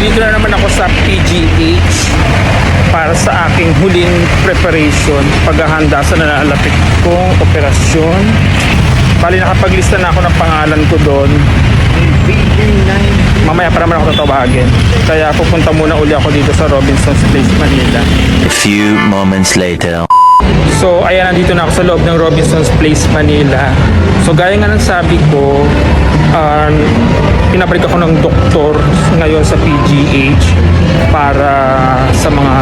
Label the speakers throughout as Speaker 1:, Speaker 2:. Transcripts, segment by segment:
Speaker 1: Nandito na naman ako sa PGH para sa aking huling preparation, paghahanda sa nalalapit kong operasyon. Bali, nakapaglista na ako ng pangalan ko doon. Mamaya pa naman ako tatawagin. Kaya pupunta muna uli ako dito sa Robinson's Place, Manila.
Speaker 2: A few moments later.
Speaker 1: So, ayan, nandito na ako sa loob ng Robinson's Place, Manila. So, gaya nga ng sabi ko, pinabalik ako ng doktor ngayon sa PGH para sa mga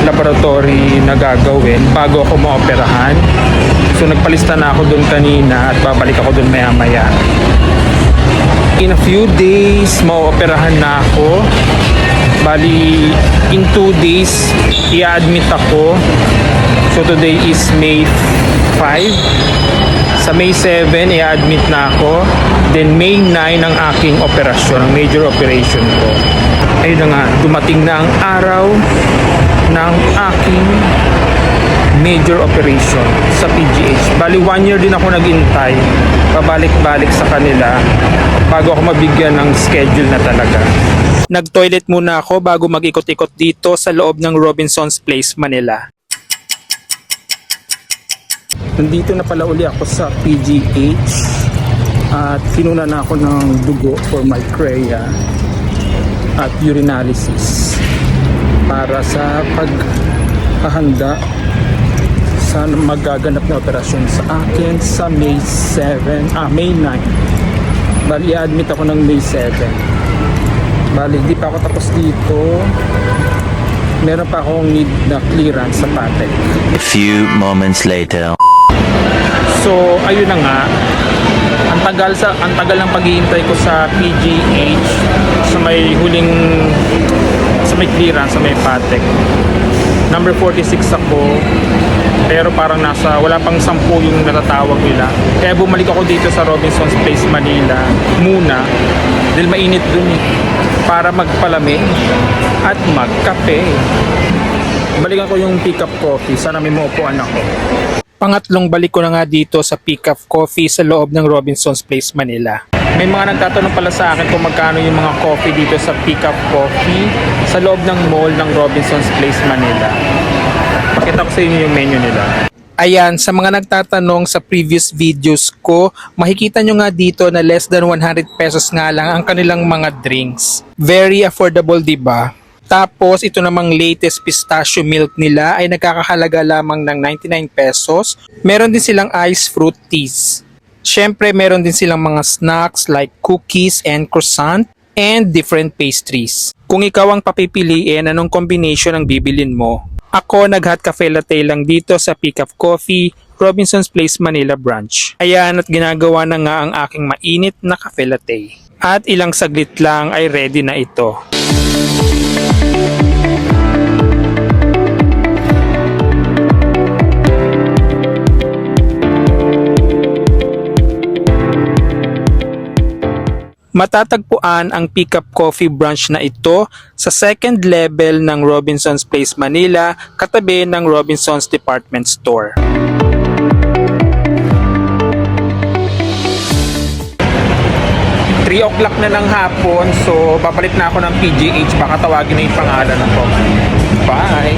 Speaker 1: laboratory na gagawin bago ako maoperahan. So, nagpalista na ako doon kanina at babalik ako doon maya-maya. In a few days, maoperahan na ako. Bali, in 2 days, i-admit ako. So today is May 5. Sa May 7, i-admit na ako. Then May 9 ang aking operasyon, ang major operation ko. Ayun na nga, dumating na ang araw ng aking major operation sa PGH. Bali, 1 year din ako naghintay, pabalik-balik sa kanila bago ako mabigyan ng schedule na talaga. Nag-toilet muna ako bago mag-ikot-ikot dito sa loob ng Robinson's Place, Manila. Nandito na pala uli ako sa PGH at kinuna na ako ng dugo for my CREA at urinalysis para sa paghahanda sa magaganap na operasyon sa akin sa May 9. Bali, i-admit ako ng May 7. Bali, hindi pa ako tapos dito. Meron pa akong need na clearance sa PATEC.
Speaker 2: A few moments later.
Speaker 1: So, ayun na nga. Ang tagal ng paghihintay ko sa PGH sa may clearance, sa may PATEC. Number 46 ako. Pero parang wala pang 10 yung natatawag nila. Kaya bumalik ako dito sa Robinson's Place, Manila muna. Dahil mainit dun para magpalamig at magkape. Balikan ko yung pick-up coffee. Sana may maupuan ako. Pangatlong balik ko na nga dito sa pick-up coffee sa loob ng Robinson's Place, Manila. May mga nagtatanong pala sa akin kung magkano yung mga coffee dito sa pick-up coffee sa loob ng mall ng Robinson's Place, Manila. Pakita ko sa inyo yung menu nila. Ayan, sa mga nagtatanong sa previous videos ko, makikita nyo nga dito na less than 100 pesos nga lang ang kanilang mga drinks. Very affordable, diba? Tapos ito namang latest pistachio milk nila ay nagkakahalaga lamang ng 99 pesos. Meron din silang iced fruit teas. Syempre meron din silang mga snacks like cookies and croissant and different pastries. Kung ikaw ang papipiliin, anong combination ang bibilin mo? Ako nag-hot cafe latte lang dito sa Pick Up Coffee, Robinson's Place, Manila branch. Ayan, at ginagawa na nga ang aking mainit na cafe latte. At ilang saglit lang ay ready na ito. Matatagpuan ang Pick Up Coffee branch na ito sa second level ng Robinson's Place, Manila, katabi ng Robinson's Department Store. O'clock na ng hapon, so babalik na ako ng PGH, baka tawagin na yung pangalan ako. Bye!